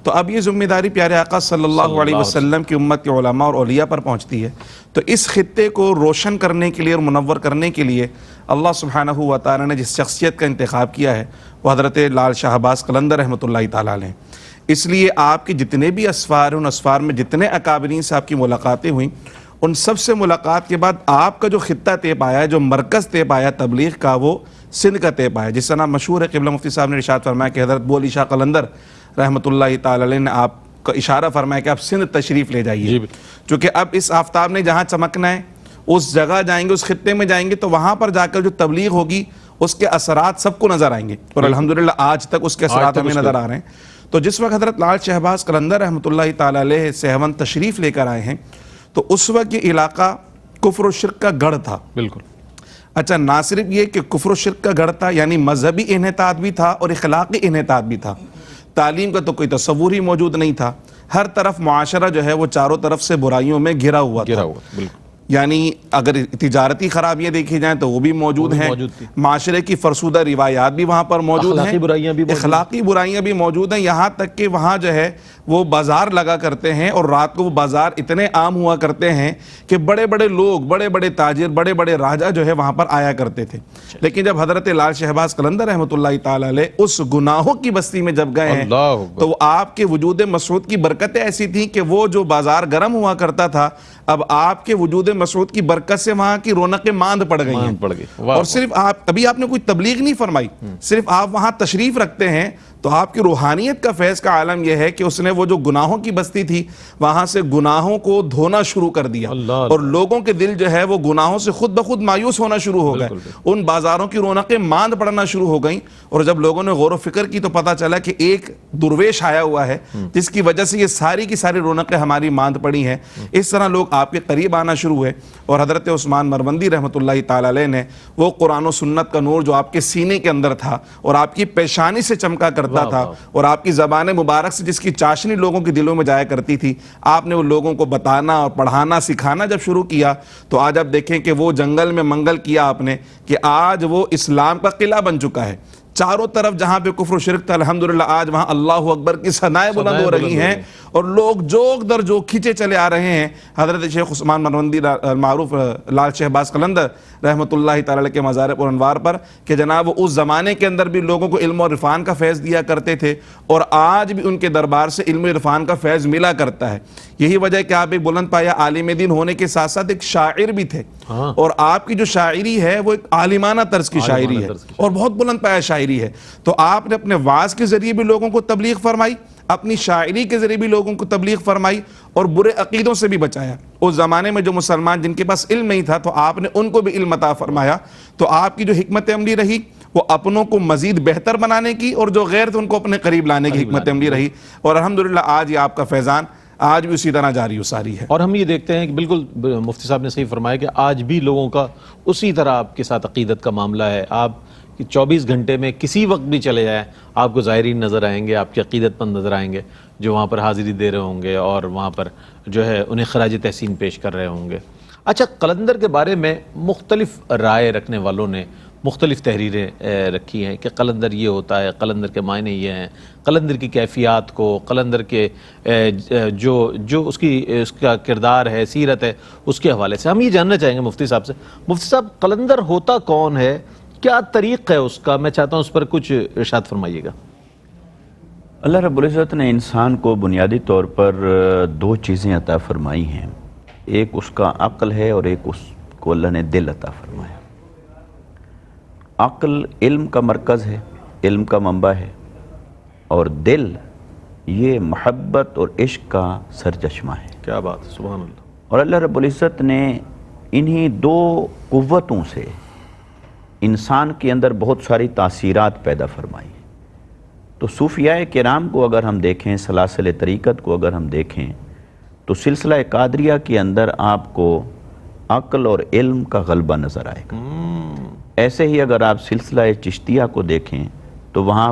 تو اب یہ ذمہ داری پیارے آقا صلی اللہ علیہ وسلم کی امت کے علماء اور اولیاء پر پہنچتی ہے۔ تو اس خطے کو روشن کرنے کے لیے اور منور کرنے کے لیے اللہ سبحانہ و تعالی نے جس شخصیت کا انتخاب کیا ہے وہ حضرت لال شاہ عباس قلندر رحمۃ اللہ تعالیٰ علیہ۔ اس لیے آپ کے جتنے بھی اسفار ہیں، ان اسفار میں جتنے اکابرین سے آپ کی ملاقاتیں ہوئیں، ان سب سے ملاقات کے بعد آپ کا جو خطہ طے پایا، جو مرکز طے پایا تبلیغ کا، وہ سندھ کا طے پایا۔ جس طرح مشہور ہے، قبلہ مفتی صاحب نے ارشاد فرمایا کہ حضرت بو علی شاہ قلندر رحمۃ اللہ تعالی علیہ نے آپ کا اشارہ فرمایا کہ آپ سندھ تشریف لے جائیے، چونکہ اب اس آفتاب نے جہاں چمکنا ہے اس جگہ جائیں گے، اس خطے میں جائیں گے، تو وہاں پر جا کر جو تبلیغ ہوگی اس کے اثرات سب کو نظر آئیں گے، اور الحمدللہ آج تک اس کے اثرات ہمیں نظر آ رہے ہیں۔ تو جس وقت حضرت لال شاہ عباس قلندر رحمۃ اللہ تعالی علیہ سہون تشریف لے کر آئے ہیں، تو اس وقت یہ علاقہ کفر و شرک کا گڑھ تھا۔ بالکل۔ اچھا، نہ صرف یہ کہ کفر و شرک کا گڑھ تھا، یعنی مذہبی انحطاط بھی تھا اور اخلاقی انحطاط بھی تھا۔ تعلیم کا تو کوئی تصور ہی موجود نہیں تھا، ہر طرف معاشرہ جو ہے وہ چاروں طرف سے برائیوں میں گھرا ہوا تھا۔ یعنی اگر تجارتی خرابیاں دیکھی جائیں تو وہ بھی موجود ہیں، معاشرے کی فرسودہ روایات بھی وہاں پر موجود ہیں، اخلاقی برائیاں بھی موجود ہیں، یہاں تک کہ وہاں جو ہے وہ بازار لگا کرتے ہیں، اور رات کو وہ بازار اتنے عام ہوا کرتے ہیں کہ بڑے بڑے لوگ، بڑے بڑے تاجر، بڑے بڑے راجہ جو ہے وہاں پر آیا کرتے تھے۔ لیکن جب حضرت لال شاہ عباس قلندر رحمۃ اللہ تعالی علیہ اس گناہوں کی بستی میں جب گئے ہیں تو وہ آپ کے وجود مسعود کی برکتیں ایسی تھیں کہ وہ جو بازار گرم ہوا کرتا تھا، اب آپ کے وجود مسعود کی برکت سے وہاں کی رونقیں ماند پڑ گئی ہیں۔ اور صرف ابھی آپ نے کوئی تبلیغ نہیں فرمائی، صرف آپ وہاں تشریف رکھتے ہیں تو آپ کی روحانیت کا فیض کا عالم یہ ہے کہ اس نے وہ جو گناہوں کی بستی تھی وہاں سے گناہوں کو دھونا شروع کر دیا، اور لوگوں کے دل جو ہے وہ گناہوں سے خود بخود مایوس ہونا شروع ہو گئے، ان بازاروں کی رونقیں ماند پڑنا شروع ہو گئیں، اور جب لوگوں نے غور و فکر کی تو پتہ چلا کہ ایک درویش آیا ہوا ہے جس کی وجہ سے یہ ساری کی ساری رونقیں ہماری ماند پڑی ہیں۔ اس طرح لوگ آپ کے قریب آنا شروع ہوئے، اور حضرت عثمان مروندی رحمۃ اللہ تعالی علیہ نے وہ قرآن و سنت کا نور جو آپ کے سینے کے اندر تھا اور آپ کی پیشانی سے چمکا کرتا تھا اور آپ کی زبان مبارک سے جس کی چاشنی لوگوں کے دلوں میں جایا کرتی تھی، آپ نے وہ لوگوں کو بتانا اور پڑھانا سکھانا جب شروع کیا تو آج آپ دیکھیں کہ وہ جنگل میں منگل کیا آپ نے کہ آج وہ اسلام کا قلعہ بن چکا ہے۔ چاروں طرف جہاں پہ کفر و شرک تھا الحمدللہ آج وہاں اللہ اکبر کی ثنائیں بلند ہو رہی ہیں، اور لوگ جوک در جوک کھینچے چلے آ رہے ہیں حضرت شیخ عثمان مروندی معروف لال شہباز قلندر رحمۃ اللہ تعالی کے مزار پر انوار پر کہ جناب وہ اس زمانے کے اندر بھی لوگوں کو علم و عرفان کا فیض دیا کرتے تھے، اور آج بھی ان کے دربار سے علم و عرفان کا فیض ملا کرتا ہے۔ یہی وجہ ہے کہ آپ ایک بلند پایا عالم دین ہونے کے ساتھ ساتھ ایک شاعر بھی تھے، اور آپ کی جو شاعری ہے وہ ایک عالمانہ طرز کی شاعری ہے اور بہت بلند پایا شاعری ہے۔ تو آپ نے اپنے واعظ کے ذریعے بھی لوگوں کو تبلیغ فرمائی، اپنی شاعری کے ذریعے بھی لوگوں کو تبلیغ فرمائی، اور برے عقیدوں سے بھی بچایا۔ اس زمانے میں جو مسلمان جن کے پاس علم نہیں تھا تو آپ نے ان کو بھی علم عطا فرمایا۔ تو آپ کی جو حکمت عملی رہی وہ اپنوں کو مزید بہتر بنانے کی، اور جو غیر تھے ان کو اپنے قریب لانے کی حکمت عملی رہی، اور الحمدللہ آج یہ آپ کا فیضان آج بھی اسی طرح جاری و ساری ہے۔ اور ہم یہ دیکھتے ہیں کہ بالکل مفتی صاحب نے صحیح فرمایا کہ آج بھی لوگوں کا اسی طرح آپ کے ساتھ عقیدت کا معاملہ ہے۔ آپ 24 گھنٹے میں کسی وقت بھی چلے جائیں آپ کو زائرین نظر آئیں گے، آپ کے عقیدت مند نظر آئیں گے جو وہاں پر حاضری دے رہے ہوں گے اور وہاں پر جو ہے انہیں خراج تحسین پیش کر رہے ہوں گے۔ اچھا، قلندر کے بارے میں مختلف رائے رکھنے والوں نے مختلف تحریریں رکھی ہیں کہ قلندر یہ ہوتا ہے، قلندر کے معنی یہ ہیں، قلندر کی کیفیات کو، قلندر کے جو اس کا کردار ہے، سیرت ہے، اس کے حوالے سے ہم یہ جاننا چاہیں گے مفتی صاحب سے۔ مفتی صاحب، قلندر ہوتا کون ہے، کیا طریق ہے اس کا؟ میں چاہتا ہوں اس پر کچھ ارشاد فرمائیے گا۔ اللہ رب العزت نے انسان کو بنیادی طور پر دو چیزیں عطا فرمائی ہیں، ایک اس کا عقل ہے اور ایک اس کو اللہ نے دل عطا فرمایا۔ عقل علم کا مرکز ہے، علم کا منبع ہے، اور دل یہ محبت اور عشق کا سرچشمہ ہے۔ کیا بات، سبحان اللہ۔ اور اللہ رب العزت نے انہی دو قوتوں سے انسان کے اندر بہت ساری تاثیرات پیدا فرمائی۔ تو صوفیاء کرام کو اگر ہم دیکھیں، سلاسل طریقت کو اگر ہم دیکھیں تو سلسلہ قادریہ کے اندر آپ کو عقل اور علم کا غلبہ نظر آئے گا۔ ایسے ہی اگر آپ سلسلہ چشتیہ کو دیکھیں تو وہاں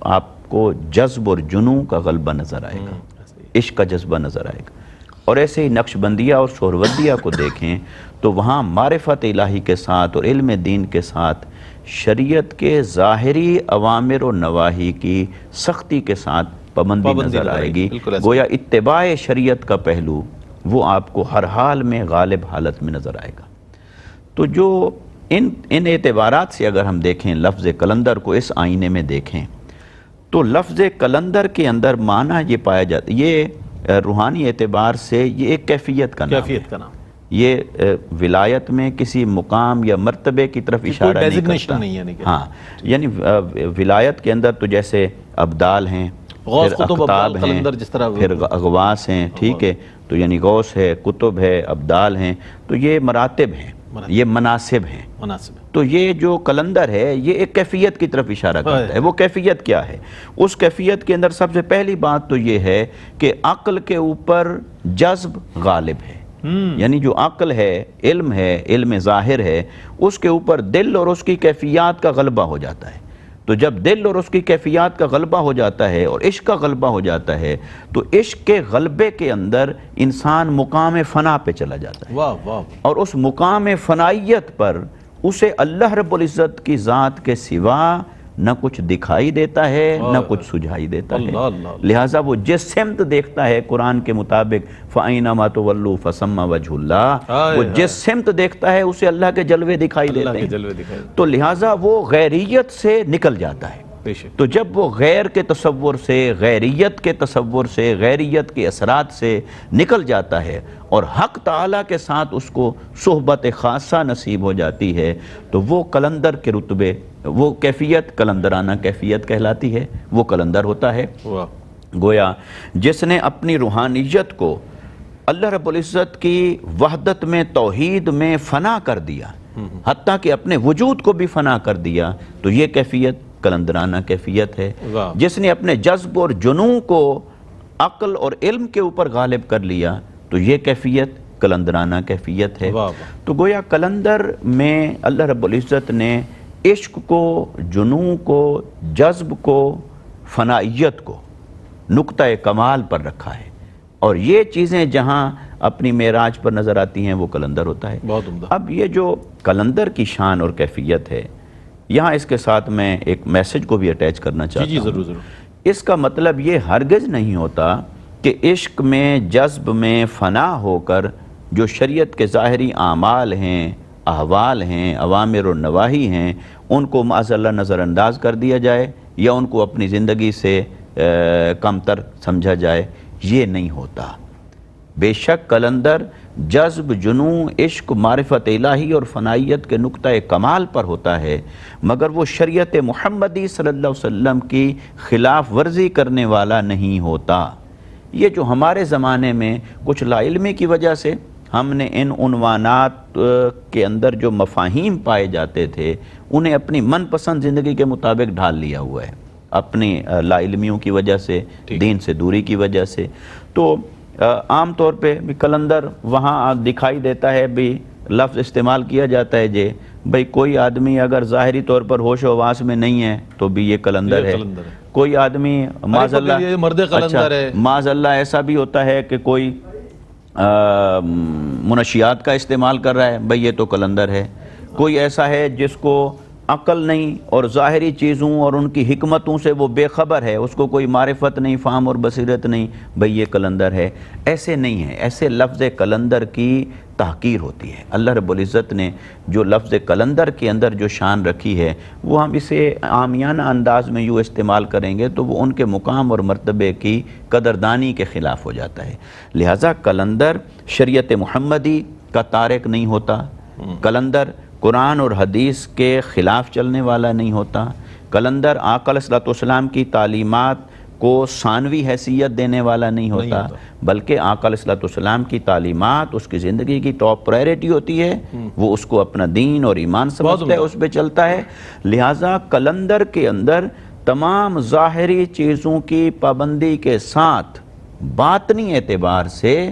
آپ کو جذب اور جنوں کا غلبہ نظر آئے گا، عشق کا جذبہ نظر آئے گا۔ اور ایسے ہی نقشبندیہ اور سہروردیہ کو دیکھیں تو وہاں معرفت الہی کے ساتھ اور علم دین کے ساتھ شریعت کے ظاہری اوامر و نواہی کی سختی کے ساتھ پابندی نظر آئے گی۔ گویا اتباع شریعت کا پہلو وہ آپ کو ہر حال میں غالب حالت میں نظر آئے گا۔ تو جو ان اعتبارات سے اگر ہم دیکھیں لفظ قلندر کو، اس آئینے میں دیکھیں تو لفظ قلندر کے اندر معنی یہ پایا جاتا ہے، یہ روحانی اعتبار سے یہ ایک کیفیت کا نام ہے۔ یہ ولایت میں کسی مقام یا مرتبے کی طرف اشارہ نہیں کرتا۔ ہاں، یعنی ولایت کے اندر تو جیسے ابدال ہیں، پھر اقطاب ہیں، پھر اغواس ہیں، ٹھیک ہے، تو یعنی غوث ہے، کتب ہے، ابدال ہیں، تو یہ مراتب ہیں، یہ مناسب ہیں۔ تو یہ جو قلندر ہے یہ ایک کیفیت کی طرف اشارہ کرتا ہے۔ وہ کیفیت کیا ہے؟ اس کیفیت کے اندر سب سے پہلی بات تو یہ ہے کہ عقل کے اوپر جذب غالب ہے، یعنی جو عقل ہے، علم ظاہر ہے، اس کے اوپر دل اور اس کی کیفیات کا غلبہ ہو جاتا ہے۔ تو جب دل اور اس کی کیفیات کا غلبہ ہو جاتا ہے اور عشق کا غلبہ ہو جاتا ہے تو عشق کے غلبے کے اندر انسان مقام فنا پہ چلا جاتا ہے، اور اس مقام فنائیت پر اسے اللہ رب العزت کی ذات کے سوا نہ کچھ دکھائی دیتا ہے نہ کچھ سجھائی دیتا ہے۔ لہٰذا وہ جس سمت دیکھتا ہے، قرآن کے مطابق فَأَيْنَمَا تُوَلُّوا فَثَمَّ وَجْهُ اللَّهِ، وہ جس سمت دیکھتا ہے اسے اللہ کے جلوے دکھائی دیتے ہیں، تو لہٰذا وہ غیریت سے نکل جاتا ہے۔ تو جب وہ غیر کے تصور سے، غیریت کے تصور سے، غیریت کے اثرات سے نکل جاتا ہے اور حق تعالیٰ کے ساتھ اس کو صحبت خاصہ نصیب ہو جاتی ہے تو وہ قلندر کے رتبے وہ کیفیت قلندرانہ کیفیت کہلاتی ہے، وہ قلندر ہوتا ہے۔ واہ، گویا جس نے اپنی روحانیت کو اللہ رب العزت کی وحدت میں، توحید میں فنا کر دیا، حتیٰ کہ اپنے وجود کو بھی فنا کر دیا، تو یہ کیفیت قلندرانہ کیفیت ہے۔ واہ۔ جس نے اپنے جذب اور جنون کو عقل اور علم کے اوپر غالب کر لیا، تو یہ کیفیت قلندرانہ کیفیت ہے۔ واہ واہ۔ تو گویا قلندر میں اللہ رب العزت نے عشق کو، جنون کو، جذب کو، فنائیت کو نقطہ کمال پر رکھا ہے، اور یہ چیزیں جہاں اپنی معراج پر نظر آتی ہیں وہ قلندر ہوتا ہے۔ بہت عمدہ۔ اب یہ جو قلندر کی شان اور کیفیت ہے، یہاں اس کے ساتھ میں ایک میسج کو بھی اٹیچ کرنا چاہتا ہوں۔ ضرور ضرور۔ اس کا مطلب یہ ہرگز نہیں ہوتا کہ عشق میں، جذب میں فنا ہو کر جو شریعت کے ظاہری اعمال ہیں، احوال ہیں، اوامر و نواہی ہیں، ان کو معاذ اللہ نظر انداز کر دیا جائے یا ان کو اپنی زندگی سے کم تر سمجھا جائے۔ یہ نہیں ہوتا۔ بے شک قلندر جذب، جنون، عشق، معرفت الہی اور فنائیت کے نقطہ کمال پر ہوتا ہے، مگر وہ شریعت محمدی صلی اللہ علیہ وسلم کی خلاف ورزی کرنے والا نہیں ہوتا۔ یہ جو ہمارے زمانے میں کچھ لا علمی کی وجہ سے ہم نے ان عنوانات کے اندر جو مفاہیم پائے جاتے تھے انہیں اپنی من پسند زندگی کے مطابق ڈھال لیا ہوا ہے، اپنی لا علمیوں کی وجہ سے، دین سے دوری کی وجہ سے۔ تو عام طور پہ بھی قلندر وہاں دکھائی دیتا ہے، بھی لفظ استعمال کیا جاتا ہے جی بھئی کوئی آدمی اگر ظاہری طور پر ہوش و حواس میں نہیں ہے تو بھی یہ قلندر ہے۔ کوئی آدمی معاذ اللہ مرد قلندر ہے۔ معاذ اللہ ایسا بھی ہوتا ہے کہ کوئی منشیات کا استعمال کر رہا ہے، بھئی یہ تو قلندر ہے۔ کوئی ایسا ہے جس کو عقل نہیں اور ظاہری چیزوں اور ان کی حکمتوں سے وہ بے خبر ہے، اس کو کوئی معرفت نہیں، فہم اور بصیرت نہیں، بھئی یہ قلندر ہے۔ ایسے نہیں ہے، ایسے لفظ قلندر کی تحقیر ہوتی ہے۔ اللہ رب العزت نے جو لفظ قلندر کے اندر جو شان رکھی ہے، وہ ہم اسے عامیانہ انداز میں یوں استعمال کریں گے تو وہ ان کے مقام اور مرتبے کی قدردانی کے خلاف ہو جاتا ہے۔ لہٰذا قلندر شریعت محمدی کا تارک نہیں ہوتا، قلندر قرآن اور حدیث کے خلاف چلنے والا نہیں ہوتا، قلندر آقا علیہ السلام کی تعلیمات کو ثانوی حیثیت دینے والا نہیں ہوتا، بلکہ آقا علیہ السلام کی تعلیمات اس کی زندگی کی ٹاپ پرائرٹی ہوتی ہے، وہ اس کو اپنا دین اور ایمان سمجھتا ہے، اس پہ چلتا ہے۔ لہٰذا قلندر کے اندر تمام ظاہری چیزوں کی پابندی کے ساتھ باطنی اعتبار سے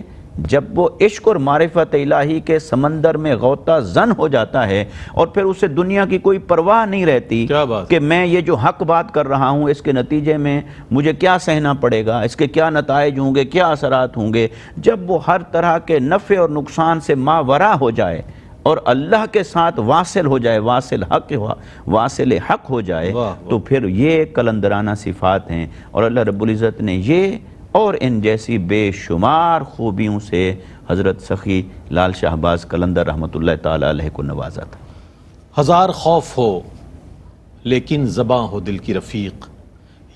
جب وہ عشق اور معرفت الہی کے سمندر میں غوطہ زن ہو جاتا ہے اور پھر اسے دنیا کی کوئی پرواہ نہیں رہتی کہ میں یہ جو حق بات کر رہا ہوں اس کے نتیجے میں مجھے کیا سہنا پڑے گا، اس کے کیا نتائج ہوں گے، کیا اثرات ہوں گے، جب وہ ہر طرح کے نفع اور نقصان سے ماورا ہو جائے اور اللہ کے ساتھ واصل ہو جائے، واصل حق ہو جائے، تو پھر یہ قلندرانہ صفات ہیں۔ اور اللہ رب العزت نے یہ اور ان جیسی بے شمار خوبیوں سے حضرت سخی لال شہباز قلندر رحمۃ اللہ تعالی علیہ کو نوازا تھا۔ ہزار خوف ہو لیکن زباں ہو دل کی رفیق،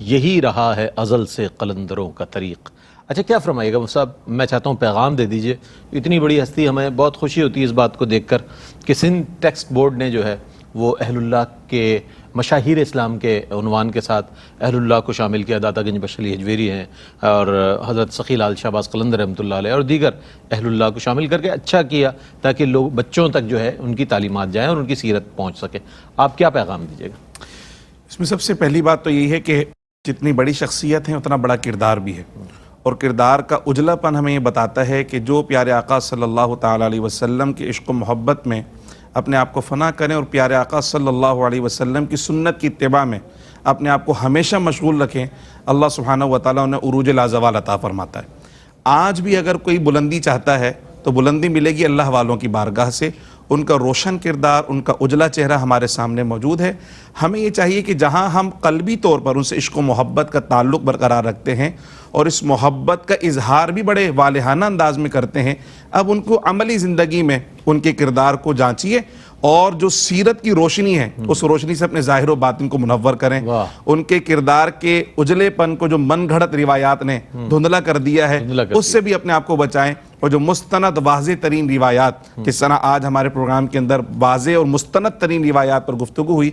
یہی رہا ہے ازل سے قلندروں کا طریق۔ اچھا کیا فرمائیے گا مفتی صاحب، میں چاہتا ہوں پیغام دے دیجئے، اتنی بڑی ہستی، ہمیں بہت خوشی ہوتی ہے اس بات کو دیکھ کر کہ سندھ ٹیکسٹ بورڈ نے جو ہے وہ اہل اللہ کے مشاہیر اسلام کے عنوان کے ساتھ اہل اللہ کو شامل کیا، داتا گنج بخش علی حجویری ہیں اور حضرت سخی لال شہباز قلندر رحمۃ اللہ علیہ اور دیگر اہل اللہ کو شامل کر کے اچھا کیا تاکہ لوگ بچوں تک جو ہے ان کی تعلیمات جائیں اور ان کی سیرت پہنچ سکے۔ آپ کیا پیغام دیجیے گا؟ اس میں سب سے پہلی بات تو یہی ہے کہ جتنی بڑی شخصیت ہے اتنا بڑا کردار بھی ہے، اور کردار کا اجلا پن ہمیں یہ بتاتا ہے کہ جو پیارے آقا صلی اللہ تعالیٰ علیہ وسلم کے عشق و محبت میں اپنے آپ کو فنا کریں اور پیارے آقا صلی اللہ علیہ وسلم کی سنت کی اتباع میں اپنے آپ کو ہمیشہ مشغول رکھیں، اللہ سبحانہ و تعالیٰ انہیں عروج لازوال عطا فرماتا ہے۔ آج بھی اگر کوئی بلندی چاہتا ہے تو بلندی ملے گی اللہ والوں کی بارگاہ سے، ان کا روشن کردار، ان کا اجلا چہرہ ہمارے سامنے موجود ہے۔ ہمیں یہ چاہیے کہ جہاں ہم قلبی طور پر ان سے عشق و محبت کا تعلق برقرار رکھتے ہیں اور اس محبت کا اظہار بھی بڑے والہانہ انداز میں کرتے ہیں، اب ان کو عملی زندگی میں ان کے کردار کو جانچیے اور جو سیرت کی روشنی ہے اس روشنی سے اپنے ظاہر و باطن کو منور کریں. ان کے کردار کے اجلے پن کو جو من گھڑت روایات نے دھندلا کر دیا ہے اس سے بھی اپنے آپ کو بچائیں. اور جو مستند واضح ترین روایات، جس طرح آج ہمارے پروگرام کے اندر واضح اور مستند ترین روایات پر گفتگو ہوئی،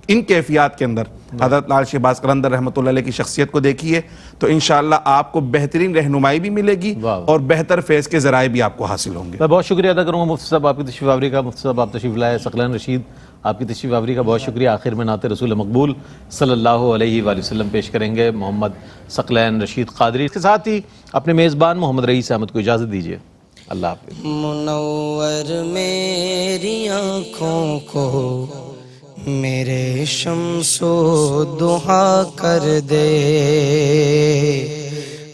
ان کیفیات کے اندر حضرت لال شہباز قلندر رحمۃ اللہ علیہ کی شخصیت کو دیکھیے تو انشاءاللہ آپ کو بہترین رہنمائی بھی ملے گی اور بہتر فیض کے ذرائع بھی آپ کو حاصل ہوں گے. میں بہت شکریہ ادا کروں گا مفتی صاحب آپ کی تشریف آوری کا. مفتی صاحب آپ تشریف لائے. ثقلین رشید آپ کی تشریف آوری کا بہت شکریہ. آخر میں نعت رسول مقبول صلی اللہ علیہ وآلہ وسلم پیش کریں گے محمد ثقلین رشید قادری. اس کے ساتھ ہی اپنے میزبان محمد رئیس احمد کو اجازت دیجیے. اللہ حافظ. منور میری آنکھوں کو میرے شمس و دحا کر دے،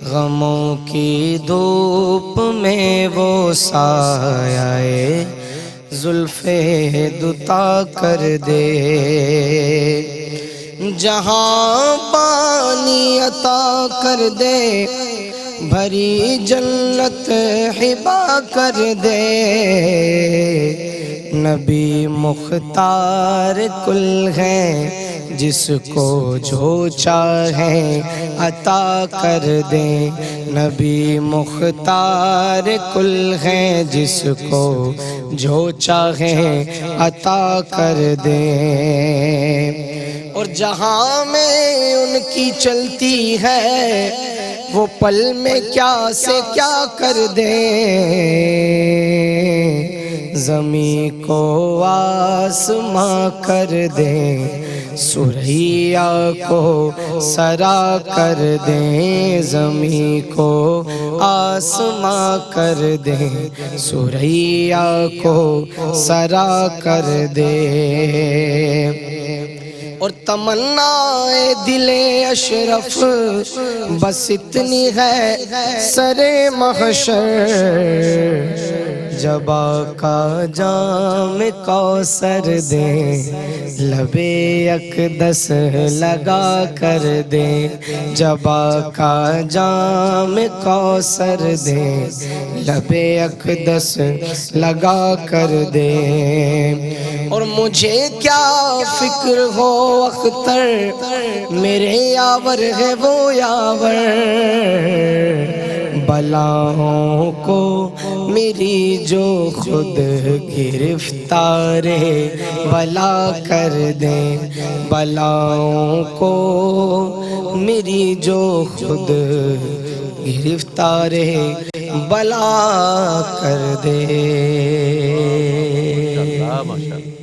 غموں کی دھوپ میں وہ سایہ زلف دتا کر دے، جہاں پانی عطا کر دے، بھری جنت ہبا کر دے، نبی مختار کل ہے جس کو جو چاہے عطا کر دیں، نبی مختار کل ہے جس کو جو چاہے عطا کر دیں. اور جہاں میں ان کی چلتی ہے وہ پل میں کیا سے کیا کر دیں، زمین کو آسماں کر دیں، سریا کو سرا کر دیں، زمین کو آسماں کر دیں، سریا کو سرا کر دیں. اور تمنا دل اشرف بس اتنی ہے سر محشر، جب آقا جام کوثر دیں، لب اقدس لگا کر دیں، جب آقا جام کوثر دیں، لب اقدس لگا کر دیں. اور مجھے کیا فکر ہو اختر، میرے یاور ہے وہ یاور، بلاؤں کو میری جو خود گرفتار بلا کر دیں، بلاؤں کو میری جو خود گرفتار بلا کر دیں.